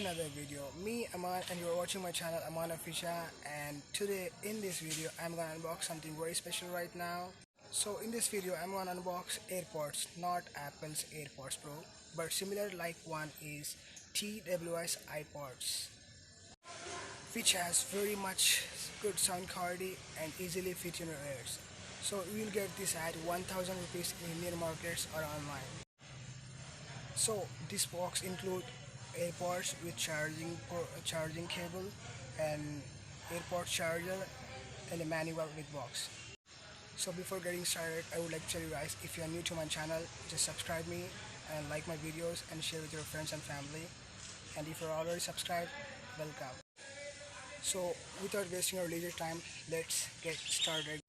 another video. Me Aman, and you're watching my channel Aman Official, and today in this video I'm gonna unbox something very special right now. So in this video I'm gonna unbox AirPods, not Apple's AirPods Pro, but similar like one is TWS iPods, which has very much good sound quality and easily fit in your ears. So you will get this at 1000 rupees in Indian markets or online. So this box include AirPods with charging cable and AirPods charger and a manual with box. So before getting started, I would like to tell you guys, if you are new to my channel, just subscribe me and like my videos and share with your friends and family. And if you're already subscribed, welcome. So without wasting our leisure time, let's get started.